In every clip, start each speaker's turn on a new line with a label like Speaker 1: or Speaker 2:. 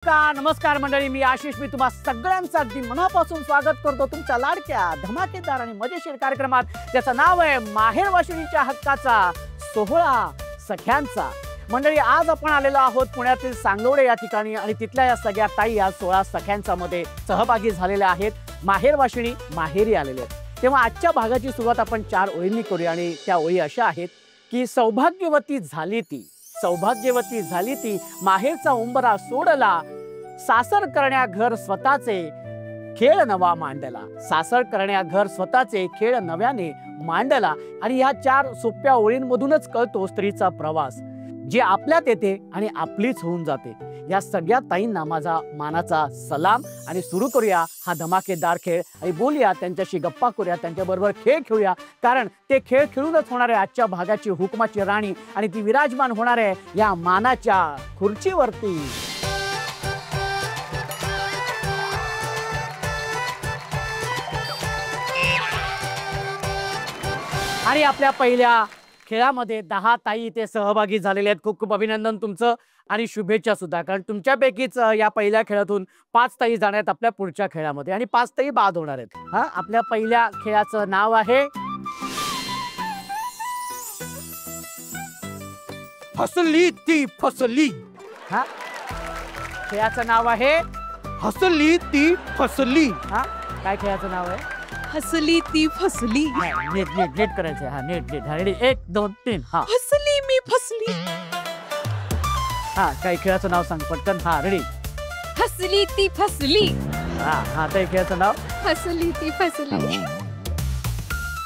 Speaker 1: नमस्कार मंडळी, मी आशिष. मी तुम्हा सगळ्यांचं अगदी मनापासून स्वागत करतो तुमच्या लाडक्या धमाकेदार आणि मजेशीर कार्यक्रमात, ज्याचं नाव आहे माहेर वाशिणीच्या हक्काचा सोहळा सख्यांचा. मंडळी, आज आपण आलेलो आहोत पुण्यातील सांगवडे या ठिकाणी आणि तिथल्या या सगळ्या ताई या सोहळा सख्यांचा मध्ये सहभागी झालेल्या आहेत. माहेर वाशिणी माहेरी आलेले आहेत. तेव्हा आजच्या भागाची सुरुवात आपण 4 ओळींनी करूया आणि त्या ओळी अशा आहेत की सौभाग्यवती झाली ती माहेरचा उंबरा सोडला, सासर करण्या घर स्वतःचे खेळ नवा मांडला. सासर करण्या घर स्वतःचे खेळ नव्याने मांडला. आणि ह्या 4 सोप्या ओळींमधूनच कळतो स्त्रीचा प्रवास, जे आपल्यात येते आणि आपलीच होऊन जाते. या सगळ्या ताईंना माझा मानाचा सलाम. आणि सुरू करूया हा धमाकेदार खेळ आणि बोलूया त्यांच्याशी, गप्पा करूया, त्यांच्याबरोबर खेळ खेळूया. कारण ते खेळ खेळूनच होणार आहे आजच्या भागाची हुकमाची राणी आणि ती विराजमान होणार आहे या मानाच्या खुर्चीवरती. आणि आपल्या पहिल्या खेळामध्ये 10 ताई इथे सहभागी झालेल्या आहेत. खूप खूप अभिनंदन तुमचं आणि शुभेच्छा सुद्धा, कारण तुमच्यापैकीच या पहिल्या खेळातून 5 ताई जाणार आहेत आपल्या पुढच्या खेळामध्ये आणि 5 ताई बाद होणार आहेत. हा, आपल्या पहिल्या खेळाचं नाव आहे हसली ती फसली. हा, खेळाचं नाव आहे हसली ती फसली. हा, काय खेळाचं नाव आहे?
Speaker 2: हसली ती फसली.
Speaker 1: नीट करायचं. हा, नीट. रेडी, 1 2 3. हा,
Speaker 2: हसली मी फसली.
Speaker 1: हा, काय खेळाचं नाव सांग पटकन. हा, रेडी.
Speaker 2: हसली ती फसली.
Speaker 1: हा, काय खेळाचं नाव?
Speaker 2: हसली ती फसली.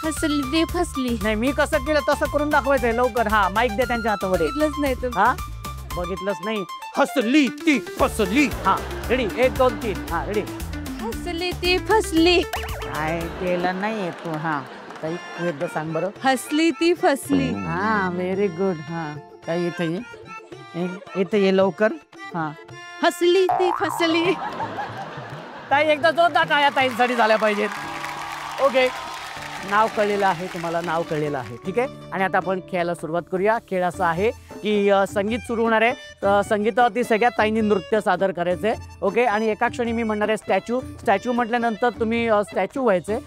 Speaker 2: हसली ती फसली.
Speaker 1: नाही, मी कसं केलं तसं करून दाखवायचंय लवकर. हा, माईक दे त्यांच्या हातामध्ये.
Speaker 2: बघितलंच नाही तू.
Speaker 1: हा, बघितलंच नाही. हसली ती फसली. हा, रेडी, 1 2 3. हा, रेडी.
Speaker 2: हसली ती फसली.
Speaker 1: काय केलं नाही तू? हा, काही एकदा सांग बरं.
Speaker 2: हसली ती फसली.
Speaker 1: हा, व्हेरी गुड. हा, काय इथे ये लवकर. हा,
Speaker 2: हसली ती फसली.
Speaker 1: ताई एकदा जोरदार टाळ्या ताईंसाठी झाल्या पाहिजेत. ओके, नाव कळलेलं आहे तुम्हाला, नाव कळलेलं आहे. ठीक आहे. आणि आता आपण खेळायला सुरुवात करूया. खेळ असा आहे की संगीत सुरू होणार आहे. संगीतावरती सगळ्या ताईंनी नृत्य सादर करायचं आहे. ओके. आणि एका क्षणी मी म्हणणार आहे स्टॅच्यू म्हटल्यानंतर तुम्ही स्टॅच्यू व्हायचे.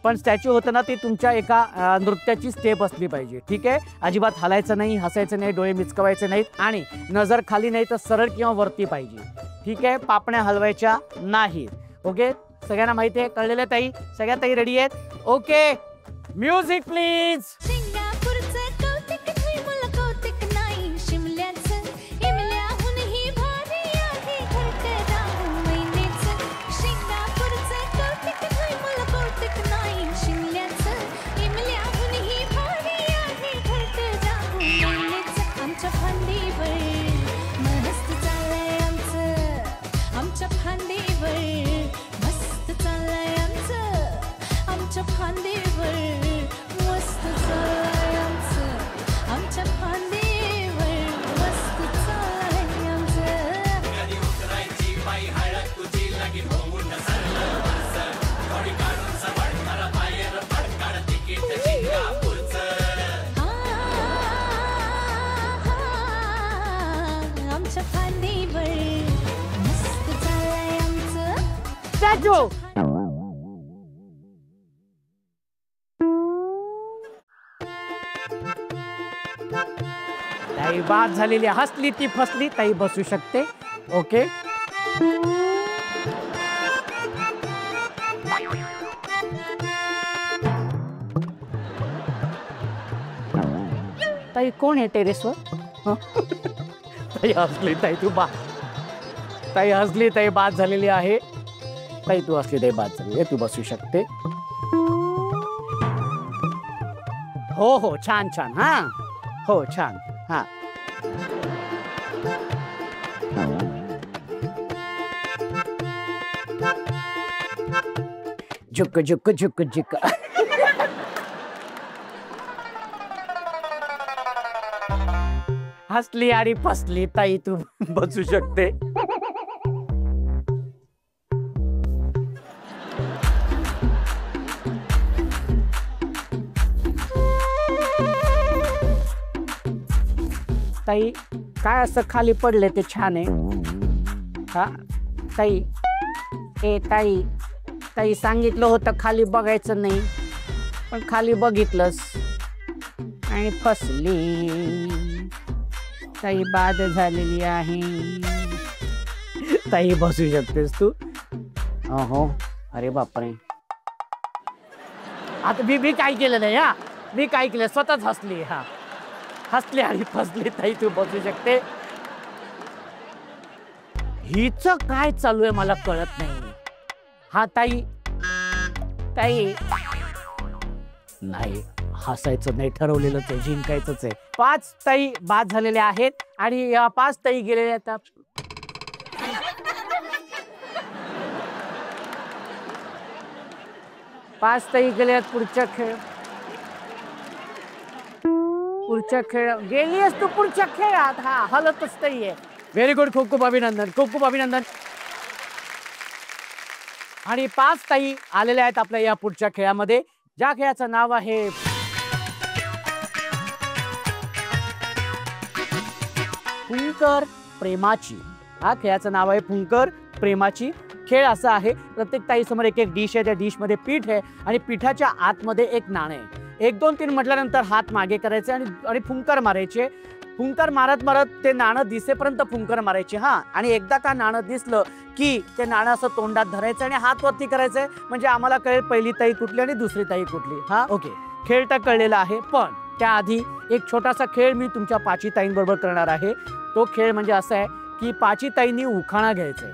Speaker 1: पण स्टॅच्यू होताना ती तुमच्या एका नृत्याची स्टेप असली पाहिजे. ठीक आहे. अजिबात हलायचं नाही, हसायचं नाही, डोळे मिचकवायचे नाहीत आणि नजर खाली नाही तर सरळ किंवा वरती पाहिजे. ठीक आहे. पापण्या हलवायच्या नाहीत. ओके. सगळ्यांना माहिती आहे, कळलेलं ताई? सगळ्या ताई रेडी आहेत? Okay, music please. ताई बाद झालेली. हसली ती फसली. ताई बसू शकते. ओके. ताई कोण आहे टेरेसवर? ताई हसली. ताई तू ताई हसली. ताई बाद झालेली आहे. ताई तू असली, ताई बाद झाली आहे. तू बसू शकते. हो, छान. हा, हो, छान. हा, झुक झुक झुक झुक. हसली आणि फसली. ताई तू बसू शकते. ताई काय असं खाली पडले ते छान आहे. हा ताई, ए ताई, ताई सांगितलं होतं खाली बघायचं नाही, पण खाली बघितलंस आणि फसली. ताई बाद झालेली आहे. ताई बसू शकतेस तू. हो, अरे बापरे. आता मी काय केलं नाही. हा मी काय केलं, स्वतःच हसली. हा हसली आणि फसली. ताई तू बसू शकते. हिच काय चालू आहे मला कळत नाही. हा ताई, ताई नाही, हसायचं नाही, ठरवलेलंच आहे, जिंकायचंच आहे. 5 ताई बाद झालेल्या आहेत आणि या 5 ताई गेलेल्या आहेत. 5 ताई गेल्यात. पुढच्या खेळ गेलीस तू पुढच्या खेळात. हा हलतच ताई आहे. व्हेरी गुड, खूप खूप अभिनंदन, खूप खूप अभिनंदन. आणि 5 ताई आलेल्या आहेत आपल्या या पुढच्या खेळामध्ये, ज्या खेळाचं नाव आहे फुंकर प्रेमाची. हा खेळाचं नाव आहे फुंकर प्रेमाची. खेळ असा आहे, प्रत्येक ताईसमोर एक एक डिश आहे. त्या डिश मध्ये पीठ आहे आणि पिठाच्या आतमध्ये एक नाणं आहे. 1 2 3 म्हटल्यानंतर हात मागे करायचे आणि फुंकर मारायचे. फुंकर मारत मारत ते नाणं दिसेपर्यंत फुंकर मारायचे. हा आणि एकदा का नाणं दिसलं की ते नाणं असं तोंडात धरायचं आणि हात वरती करायचंय, म्हणजे आम्हाला कळेल पहिली ताई कुठली आणि दुसरी ताई कुठली. हा ओके, खेळ तर कळलेला आहे, पण त्याआधी एक छोटासा खेळ मी तुमच्या 5 ताईंबरोबर करणार आहे. तो खेळ म्हणजे असा आहे की 5 ताईंनी उखाणा घ्यायचंय.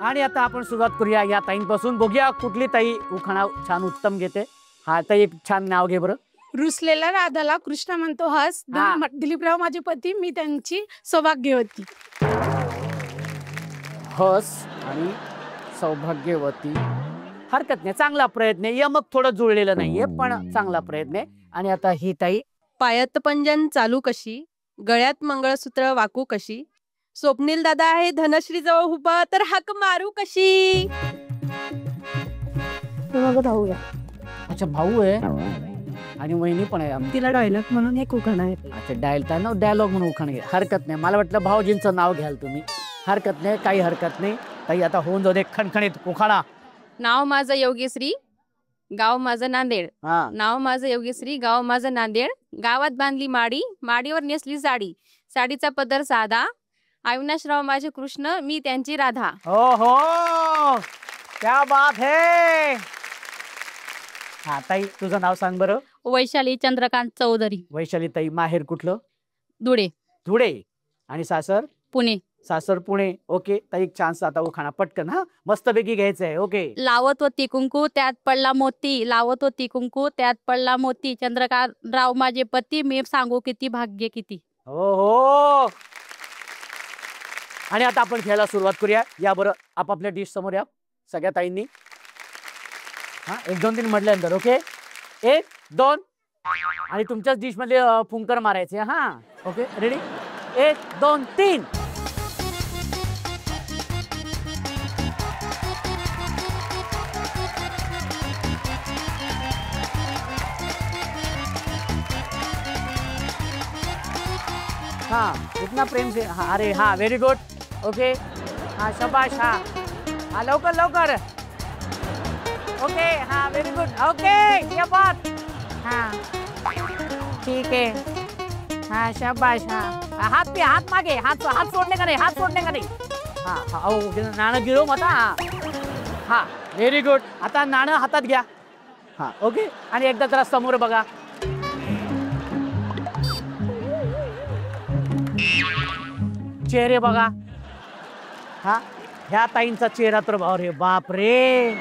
Speaker 1: आणि आता आपण सुरुवात करूया या ताईंपासून. बघूया कुठली ताई उखाणा छान उत्तम घेते. हा ताई एक छान नाव घे बरं.
Speaker 2: रुसलेला राधाला कृष्ण म्हणतो हस. दिलीपराव माझे पती, मी त्यांची सौभाग्यवती.
Speaker 1: हस आणि सौभाग्यवती. हरकत नाही, चांगला प्रयत्न आहे. यमक थोडं जुळलेलं नाहीये, पण चांगला प्रयत्न आहे. आणि आता ही ताई.
Speaker 2: पायात पंजन चालू कशी, गळ्यात मंगळसूत्र वाकू कशी, स्वप्नील दादा आहे धनश्री जवळ उभा, तर हाक मारू कशी. भाऊ आहे.
Speaker 1: अच्छा, भाऊ आहे आणि वहिनी पण आहे.
Speaker 2: तिला डायलॉग म्हणून एक उखाणा आहे.
Speaker 1: अच्छा, डायलॉग म्हणून उखाणा घ्या. हरकत नाही, मला वाटलं भाऊजींचं नाव घ्याल तुम्ही. हरकत नाही, काही हरकत नाही ताई. आता होऊन जाऊ दे खणखणीत उखाणा.
Speaker 2: नाव माझं योगेश्री, गाव माझं नांदेड. नाव माझं योगेश्री, गाव माझं नांदेड. गावात बांधली माडी, माडीवर नेसली साडी, साडीचा पदर साधा. अविनाशराव माझे कृष्ण, मी त्यांची राधा.
Speaker 1: हो हो, क्या बात है. हा ताई, तुझं नाव सांग बरं.
Speaker 2: वैशाली चंद्रकांत चौधरी.
Speaker 1: वैशाली ताई, माहेर कुठलं?
Speaker 2: धुळे.
Speaker 1: धुळे. आणि सासर?
Speaker 2: पुणे.
Speaker 1: सासर पुणे. ओके ताई, एक छान आता उखाणा पटकन. हा मस्तपैकी घ्यायचंय. ओके.
Speaker 2: लावत होती कुंकू त्यात पडला मोती, लावत होती कुंकू त्यात पडला मोती, चंद्रकांत राव माझे पती, मी सांगू किती भाग्य किती.
Speaker 1: हो हो. आणि आता आपण खेळायला सुरुवात करूया. या बरं आपापल्या डिश समोर या सगळ्या ताईंनी. हा 1 2 3 म्हटल्यानंतर ओके. 1 2 आणि तुमच्याच डिश मध्ये फुंकर मारायचे. हा ओके, रेडी. 1 2 3. हाँ इतना प्रेम से. हाँ अरे हाँ व्हेरी गुड. ओके. हाँ शाबाश. हाँ लवकर लवकर. ओके. हाँ व्हेरी गुड. ओके, ये बात. हाँ ठीक है. हाँ शाबाश. हाँ हात पे, हात मागे, हात सोडने का नाही, हात सोडने का नाही. हाँ हाँ नाणं गिरव मत. हाँ व्हेरी गुड. आता नाणं हातात घ्या. हाँ ओके. आणि एकदा जरा समोर बघा. चेहरे बघा. हाँ ह्या ताईंचा चेहरा तर अरे बाप रे.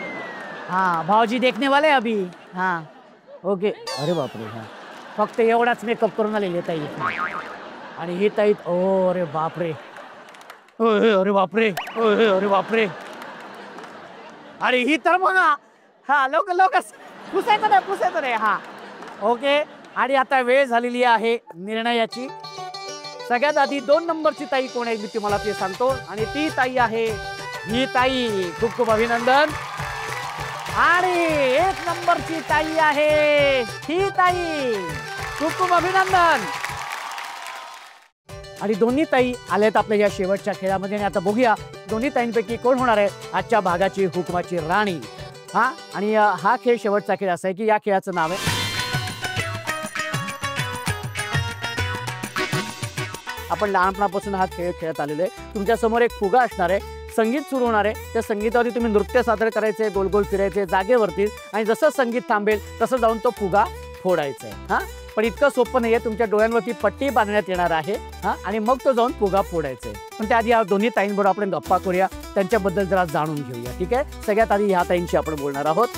Speaker 1: हाँ भाऊजी देखने वाले अभी. हाँ ओके. अरे बाप रे. हाँ फक्त एवढाच मेकअप करून आलेली ताई. आणि ही ताई ओ अरे बाप रे. अरे बाप रे. अरे बाप रे. अरे ही तर बघा. हा लवकर लवकर पुसायचं नाही. हा ओके. आणि आता वेळ झालेली आहे निर्णयाची. सगळ्यात आधी 2 नंबरची ताई कोण आहे मी तुम्हाला ते सांगतो. आणि ती ताई आहे ही ताई. खूप खूप अभिनंदन. आणि 1 नंबरची ताई आहे ही ताई. खूप खूप अभिनंदन. आणि दोन्ही ताई आल्यात आपल्या या शेवटच्या खेळामध्ये. आणि आता बघूया दोन्ही ताईंपैकी कोण होणार आहे आजच्या भागाची हुकमाची राणी? आणि हा खेळ शेवटचा खेळ असा आहे की या खेळाचं नाव आहे, आपण लहानपणापासून हा खेळ खेळत आलेलो आहे. तुमच्या समोर एक फुगा असणार आहे, संगीत सुरू होणार आहे, त्या संगीतावरती तुम्ही नृत्य सादर करायचे, गोल गोल फिरायचे जागेवरती, आणि जसं संगीत थांबेल तसं जाऊन तो फुगा फोडायचा आहे. पण इतकं सोपं नाहीये, तुमच्या डोळ्यांवरती पट्टी बांधण्यात येणार आहे आणि मग तो जाऊन फुगा फोडायचा आहे. पण त्याआधी या दोन्ही ताईंबरोबर आपण गप्पा करूया, त्यांच्याबद्दल जरा जाणून घेऊया. ठीक आहे, सगळ्यात आधी ह्या ताईंशी आपण बोलणार आहोत.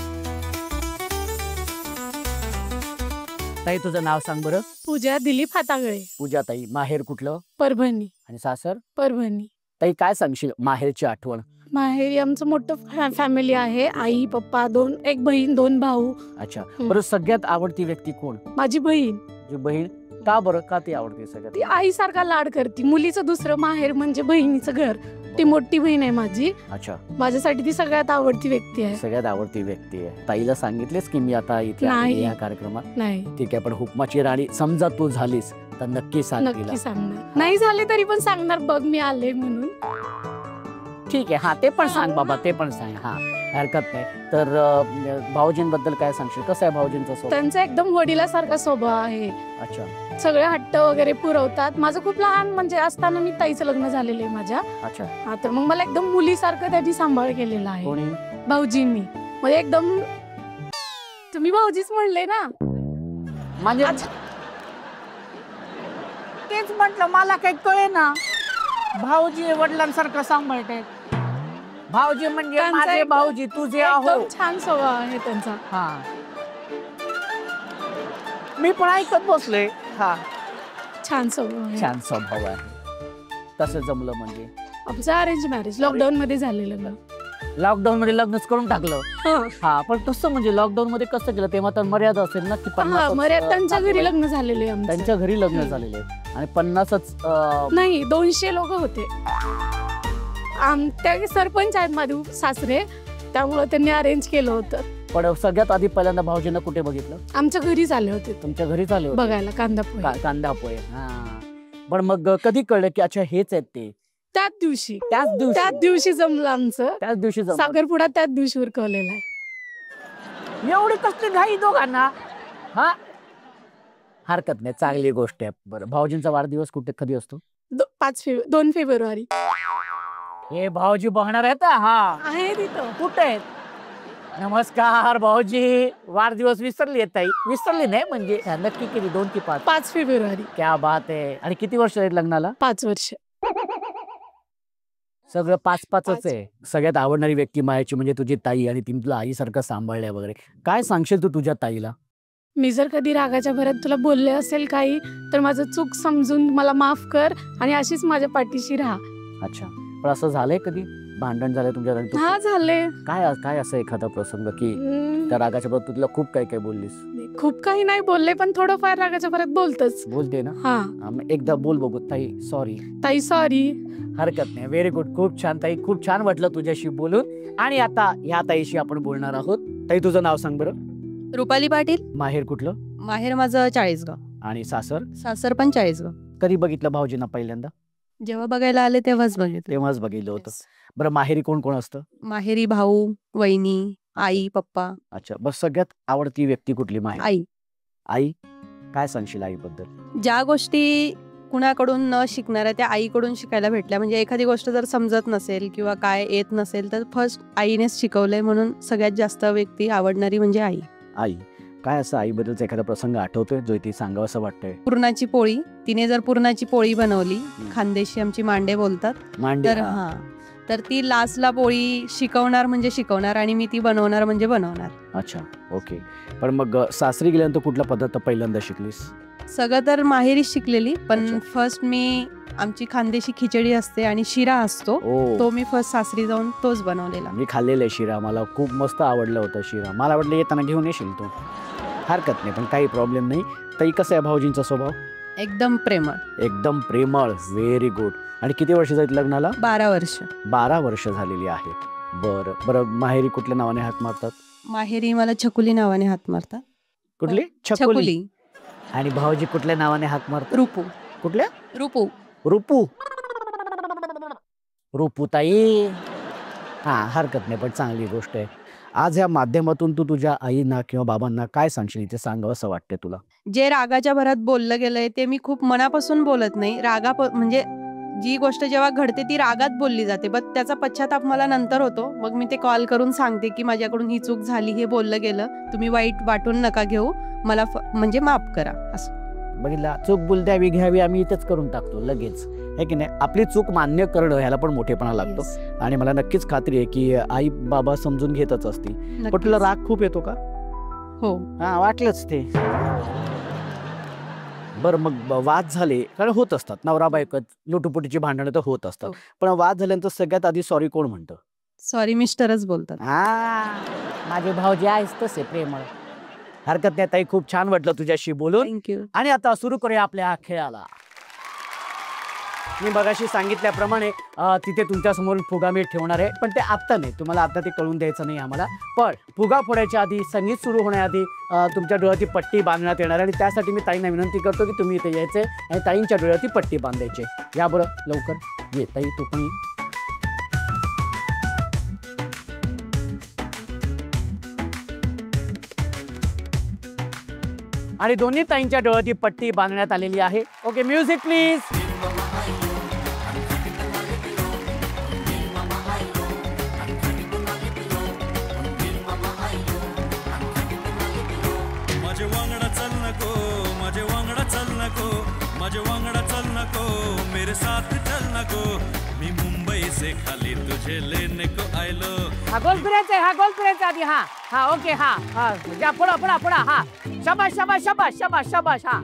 Speaker 1: ताई तुझं नाव सांग बरं.
Speaker 3: पूजा दिलीप हातागळे.
Speaker 1: पूजा ताई, माहेर कुठलं?
Speaker 3: परभणी.
Speaker 1: आणि सासर?
Speaker 3: परभणी.
Speaker 1: ताई काय सांगशील माहेरची आठवण?
Speaker 3: माहेरी आमचं मोठं फॅमिली आहे, आई पप्पा, एक बहीण 2 भाऊ.
Speaker 1: अच्छा, बरं सगळ्यात आवडती व्यक्ती कोण?
Speaker 3: माझी बहीण.
Speaker 1: तुझी बहीण का बरं, का ती आवडते सगळ्यात?
Speaker 3: ती आईसारखा लाड करते. मुलीचं दुसरं माहेर म्हणजे बहिणीचं घर. ती मोठी बहीण आहे माझी.
Speaker 1: अच्छा,
Speaker 3: माझ्यासाठी ती सगळ्यात आवडती व्यक्ती आहे.
Speaker 1: सगळ्यात आवडती व्यक्ती आहे. ताईला सांगितलेस की मी आता इथे या कार्यक्रमात?
Speaker 3: नाही.
Speaker 1: ठीक आहे, पण हुकमाची राणी समजा तू झालीस तर नक्की सांग.
Speaker 3: नक्की सांगणार. नाही झाले तरी पण सांगणार, बघ मी आले म्हणून.
Speaker 1: ठीक आहे, ते पण सांग बाबा, ते पण सांग. हरकत नाही. तर भाऊजींबद्दल काय सांगशील, कसं आहे भाऊजींचा स्वभाव?
Speaker 3: त्यांचा एकदम वडिलासारखा स्वभाव आहे.
Speaker 1: अच्छा.
Speaker 3: सगळे हट्ट वगैरे पुरवतात. माझं खूप लहान म्हणजे असताना मी ताईचं लग्न झालेलं आहे माझ्या.
Speaker 1: अच्छा.
Speaker 3: तर मग मला एकदम मुलीसारखं त्यांनी सांभाळ केलेला आहे.
Speaker 1: कोणी?
Speaker 3: भाऊजींनी. म्हणजे एकदम, तुम्ही भाऊजीच म्हणले ना.
Speaker 1: म्हणजे तेच म्हटलं, मला काही कळे ना. भाऊजी वडिलांसारखं सांभाळते. भाऊजी म्हणजे माझे भाऊजी तुझे आहो.
Speaker 3: छान स्वभाव आहे त्यांचा.
Speaker 1: मी पण ऐकत बसले.
Speaker 3: छान स्वभाव आहे.
Speaker 1: छान स्वभाव आहे. तसं जमलं म्हणजे?
Speaker 3: आमचं अरेंज मॅरेज लॉकडाऊन मध्ये झालेलं.
Speaker 1: लॉकडाऊन मध्ये लग्नच करून टाकलं? पण तसं म्हणजे लॉकडाऊन मध्ये कसं केलं? तेव्हा तर मर्यादा असेल ना की 50?
Speaker 3: मर्यादा त्यांच्या घरी लग्न झालेले.
Speaker 1: त्यांच्या घरी लग्न झालेले आणि 50च
Speaker 3: नाही, 200 लोक होते. आमच्या सरपंच आहेत माझे सासरे, त्यामुळे त्यांनी अरेंज केलं होतं.
Speaker 1: पण सगळ्यात आधी पहिल्यांदा भाऊजींना कुठे बघितलं?
Speaker 3: आमच्या घरी झाले होते.
Speaker 1: तुमच्या घरी झाले होते
Speaker 3: बघायला कांदापोहे.
Speaker 1: कांदापोहे. पण मग कधी कळलं की अच्छा हेच आहेत ते?
Speaker 3: त्याच दिवशी जमलं आमचं.
Speaker 1: त्याच दिवशी
Speaker 3: साखरपुडा त्याच दिवशी उरकवलेला आहे.
Speaker 1: एवढी कसली घाई दोघांना? हरकत नाही, चांगली गोष्ट आहे. बरं, भाऊजींचा वाढदिवस कधी असतो?
Speaker 3: 2 फेब्रुवारी.
Speaker 1: हे भाऊजी बघणार आहेत?
Speaker 3: आहे तिथं.
Speaker 1: कुठे आहेत? नमस्कार भाऊजी, वाढदिवस विसरली आहे ताई? विसरली नाही म्हणजे नक्की किती, 2 की 5?
Speaker 3: 5 फेब्रुवारी.
Speaker 1: क्या बात आहे. आणि किती वर्ष आहेत लग्नाला?
Speaker 3: 5 वर्ष.
Speaker 1: सगळं 5-5च आहे. सगळ्यात आवडणारी व्यक्ती मायाची म्हणजे तुझी ताई, आणि ती तुला आईसारखं सांभाळल्या वगैरे. काय सांगशील तू तुझ्या ताईला?
Speaker 3: मी जर कधी रागाच्या भरात तुला बोलले असेल काही, तर माझं चूक समजून मला माफ कर आणि अशीच माझ्या पाठीशी राहा.
Speaker 1: अच्छा, पण असं झालंय कधी भांडण झालंय तुमच्या घरी?
Speaker 3: झाले.
Speaker 1: काय असं एखादा प्रसंग की त्या रागाच्या भरात तू तिला खूप काय बोललीस?
Speaker 3: खूप काही नाही बोलले, पण थोडंफार रागाच्या भरात बोलते ना.
Speaker 1: एकदा बोल बघू. ताई
Speaker 3: सॉरी.
Speaker 1: हरकत नाही. व्हेरी गुड, खूप छान ताई, खूप छान वाटलं तुझ्याशी बोलून. आणि आता ह्या ताईशी आपण बोलणार आहोत. ताई तुझं नाव सांग बरं.
Speaker 2: रुपाली पाटील.
Speaker 1: माहेर कुठलं?
Speaker 2: माहेर माझं चाळीसगाव.
Speaker 1: आणि सासर?
Speaker 2: सासर पण चाळीसगाव.
Speaker 1: कधी बघितलं भाऊजींना पहिल्यांदा?
Speaker 2: जेव्हा बघायला आले तेव्हाच
Speaker 1: बघितलं होतं. बरं, माहेरी कोण कोण असतं?
Speaker 2: माहेरी भाऊ, वहिनी, आई, पप्पा.
Speaker 1: अच्छा, बस सगळ्यात आवडती व्यक्ती कुठली माहेर? आई. काय सांगशील आईबद्दल?
Speaker 2: ज्या गोष्टी कुणाकडून न शिकणाऱ्या त्या आईकडून शिकायला भेटल्या. म्हणजे एखादी गोष्ट जर समजत नसेल किंवा काय येत नसेल तर फर्स्ट आईनेच शिकवलंय, म्हणून सगळ्यात जास्त व्यक्ती आवडणारी म्हणजे आई.
Speaker 1: काय असं आईबद्दलचा एखादा प्रसंग आठवतोय जो ती सांगावं असं वाटतंय?
Speaker 2: पुरणाची पोळी. तिने जर पुरणाची पोळी बनवली, खानदेशी आमची मांडे बोलतात, तर ती लास्टला पोळी शिकवणार म्हणजे शिकवणार, आणि मी ती बनवणार म्हणजे बनवणार.
Speaker 1: अच्छा, ओके. पण मग सासरी गेल्यानंतर कुठला पदार्थ पहिल्यांदा शिकलीस?
Speaker 2: सगळं तर माहेरीच शिकलेली, पण फर्स्ट मी आमची खानदेशी खिचडी असते आणि शिरा असतो, तो मी फर्स्ट सासरी जाऊन तोच बनवलेला.
Speaker 1: मी खाल्लेला शिरा, मला खूप मस्त आवडलं होतं शिरा. मला वाटलं येताना घेऊन येशील तू. हरकत नाही, पण काही प्रॉब्लेम नाही. ताई कसं आहे भाऊजींचा स्वभाव?
Speaker 2: एकदम प्रेमळ. Very good. आणि किती वर्ष झाली लग्नाला? 12 वर्ष.
Speaker 1: 12 वर्ष झालेली आहे. बरं, माहेरी कुठल्या नावाने हाक मारतात?
Speaker 2: माहेरी मला छकुली नावाने हाक मारतात.
Speaker 1: कुठली? छकुली. आणि भाऊजी कुठल्या नावाने हाक मारतात?
Speaker 2: रूपू.
Speaker 1: कुठल्या?
Speaker 2: रूपू.
Speaker 1: रूपुताई. हा, हरकत नाही, पण चांगली गोष्ट आहे. आज या माध्यमातून तू तुझ्या आईना किंवा बाबांना काय सांगशील ते सांगावं असं वाटतंय तुला?
Speaker 4: जे रागाच्या भरात बोललं गेलंय ते मी खूप मनापासून बोलत नाही. म्हणजे जी गोष्ट जेव्हा घडते ती रागात बोलली जाते, बट त्याचा पश्चाताप मला नंतर होतो. मग मी ते कॉल करून सांगते की माझ्याकडून ही चूक झाली, हे बोललं गेलं, तुम्ही वाईट वाटून नका घेऊ, मला म्हणजे माफ करा. असं
Speaker 1: बघितला, चूक बोलद्यावी घ्यावी आम्ही इथंच करून टाकतो लगेच, है की नाही? आपली चूक मान्य करणं ह्याला पण मोठेपणा लागतो. आणि मला नक्कीच खात्री आहे की आई बाबा समजून घेतच असतील. पण तुला राग खूप येतो का?
Speaker 4: हो.
Speaker 1: हा, वाटलंच ते. बरं, मग वाद झाले, कारण होत असतात, नवरा बायकोत लुटुपुटीची भांडणं तर होत असतात, पण वाद झाल्यानंतर सगळ्यात आधी सॉरी कोण म्हणतं?
Speaker 4: सॉरी मिस्टरच बोलतात.
Speaker 1: हा, माझे भाऊजी आहेच तसे प्रेमळ. हरकत नाही ताई, खूप छान वाटलं तुझ्याशी बोलून.
Speaker 4: थँक्यू.
Speaker 1: आणि आता सुरू करूया आपल्या खेळाला. मी मगाशी सांगितल्याप्रमाणे तिथे तुमच्या समोर फुगा मी ठेवणार आहे, पण ते आत्ता नाही, तुम्हाला आता ते कळून द्यायचं नाही आम्हाला. पण फुगा फोडायच्या आधी, संगीत सुरू होण्याआधी तुमच्या डोळ्याची पट्टी बांधण्यात येणार आहे. आणि त्यासाठी मी ताईंना विनंती करतो की तुम्ही इथे यायचे आणि ताईंच्या डोळ्याची पट्टी बांधायची. या बरं लवकर ये ताई, तू पण ये. आणि दोन्ही ताईंच्या डोळ्याची पट्टी बांधण्यात आलेली आहे. Okay, music please.
Speaker 5: माझे वांगडा चल नको, माझे वांगडा चल नको, माझे वांगडा चल नको, मेरे साथ चल नको, मी मुंबई से खाली तुझे लेने को आयलो.
Speaker 1: हा, गोल फिरायचा आहे, हा गोल फिरायचा आधी. हा हा, ओके. हा हा, या पुढा पुढा पुढा. हा, शाबाश शाबाश शाबाश शाबाश शाबाश. हा,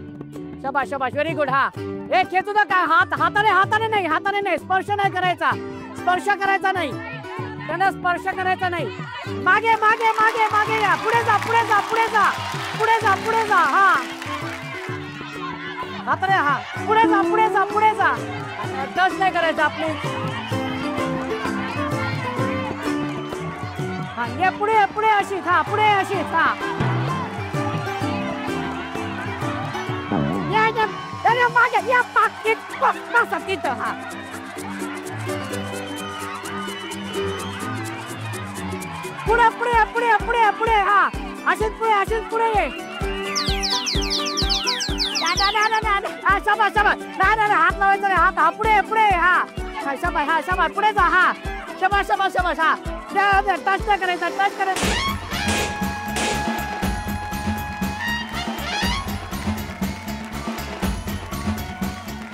Speaker 1: शाबाश शाबाश, व्हेरी गुड. हा, हे खेचू नका, हाताने हाताने नाही, हाताने नाही, स्पर्श नाही करायचा, स्पर्श करायचा नाही, त्यांना स्पर्श करायचा नाही. मागे मागे मागे मागे या, पुढे जा पुढे जा पुढे जा पुढे जा पुढे जा. हा, हाताने, हा, पुढे जा पुढे जा पुढे जा, टच नाही करायचं आपले. हा, ये पुढे पुढे अशीच. हा, पुढे अशीच. हा, या मागे या, पाकीट बसा तिथं. हा, पुढे पुढे पुढे पुढे पुढे. हा, अशीच पुढे, अशीच पुढे ये. शाबाश शाबाश. नाही, हात लावायचा नाही, हात. हा, पुढे पुढे. हा, शाबाश. हा, शाबाश, पुढे जा. हा, शाबाश शाबाश शाबाश. हा, टच नाही करायचा, टच करायचा.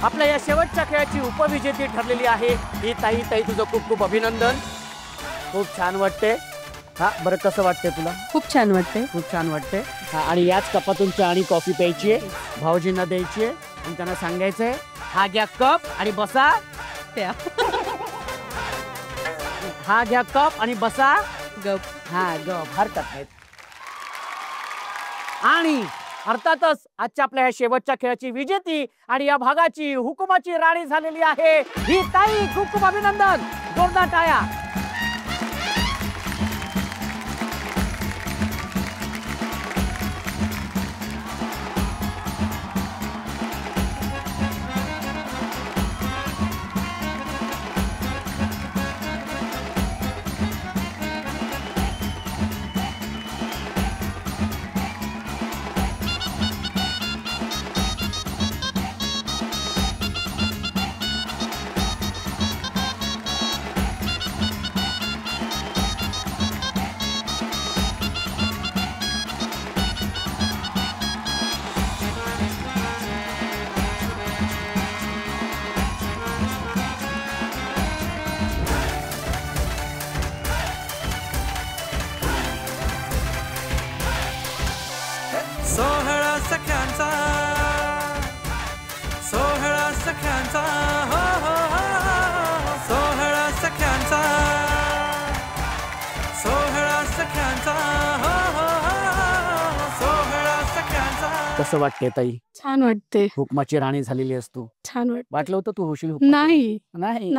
Speaker 1: आपल्या या शेवटच्या खेळाची उपविजेती ठरलेली आहे ही ताई. ताई, तुझं खूप खूप अभिनंदन. खूप छान वाटते. हा, बरं, कसं वाटतंय तुला?
Speaker 4: खूप छान वाटते.
Speaker 1: खूप छान वाटते. हा, आणि याच कपातून चहा आणि कॉफी प्यायची आहे, भाऊजींना द्यायची आहे आणि त्यांना सांगायचंय, हा घ्या कप आणि बसा.
Speaker 4: त्या
Speaker 1: हा, घ्या कप आणि बसा.
Speaker 4: गप.
Speaker 1: हा, गप, हरकत नाही. आणि अर्थातच आजच्या आपल्या शेवटच्या खेळाची विजेती आणि या भागाची हुकुमाची राणी झालेली आहे ही ताई. खूप खूप अभिनंदन, जोरदार टाळ्या.
Speaker 5: सोहळा सख्यांचा, सोहळा सख्यांचा, हो हो हो, सोहळा सख्यांचा, सोहळा सख्यांचा, हो हो हो, सोहळा सख्यांचा.
Speaker 1: कसं वाटतंय ताई?
Speaker 3: छान वाटते.
Speaker 1: हुकमाची राणी झालेली आहेस तू.
Speaker 3: छान वाटते.
Speaker 1: वाटलं होतं तू होशील हुकमाची?
Speaker 3: नाही
Speaker 1: नाही.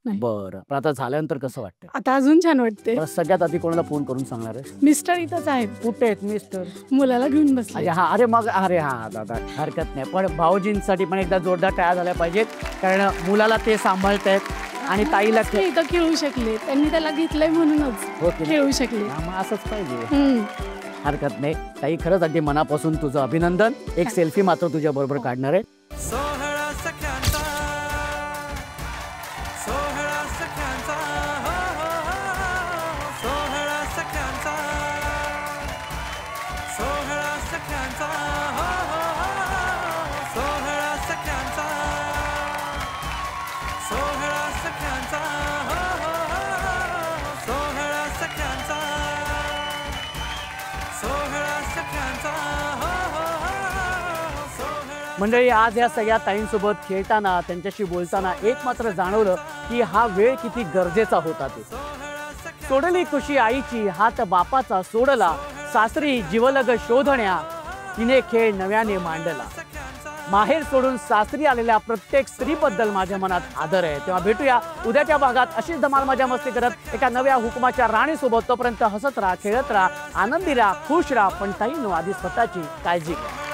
Speaker 3: नाही.
Speaker 1: बरं, पण आता झाल्यानंतर कसं वाटतं?
Speaker 3: आता अजून छान वाटते.
Speaker 1: बरं, सगळ्यात आधी कोणाला फोन करून सांगणार आहे?
Speaker 3: मिस्टर इथंच आहेत,
Speaker 1: कुठे आहेत मिस्टर?
Speaker 3: मुलाला घेऊन बसले.
Speaker 1: अरे हा, अरे मग, अरे हा दादा, हरकत नाही, पण भाऊजींसाठी पण एकदा जोरदार टाळ्या झाल्या पाहिजेत, कारण मुलाला ते सांभाळतायत. आणि ताईला
Speaker 3: ते इथं खेळू शकले, त्यांनी त्याला घेतलंय म्हणूनच
Speaker 1: हो की नाही?
Speaker 3: खेळू शकले.
Speaker 1: मग असंच पाहिजे. हरकत नाही ताई, खरंच अगदी मनापासून तुझं अभिनंदन. एक सेल्फी मात्र तुझ्या बरोबर काढणार आहे.
Speaker 5: सोहळा सख्यांचा, सोहळा सख्यांचा, हो, हो, हो. सोहळा सख्यांचा, सोहळा सख्यांचा, हो, हो, हो. सोहळा सख्यांचा, सोहळा सख्यांचा, हो, हो, हो. सोहळा सख्यांचा, सोहळा सख्यांचा, हो, हो, हो. सोहळा.
Speaker 1: मंडळी, आज या सगळ्या ताईंसोबत खेळताना, त्यांच्याशी बोलताना एक मात्र जाणवलं की हा वेळ किती गरजेचा होता. ते सोडली खुशी आईची, हात बापाचा सोडला, सासरी जीवलग शोधण्या, तिने खेळ नव्याने मांडला. माहेर सोडून सासरी आलेल्या प्रत्येक स्त्रीबद्दल माझ्या मनात आदर आहे. तेव्हा भेटूया उद्याच्या भागात अशीच धमाल मजा मस्ती करत एका नव्या हुकुमाच्या राणीसोबत. तोपर्यंत हसत राहा, खेळत राहा, आनंदी राहा, खुश राहा, पण ताईंनो आधी स्वतःची काळजी घ्या.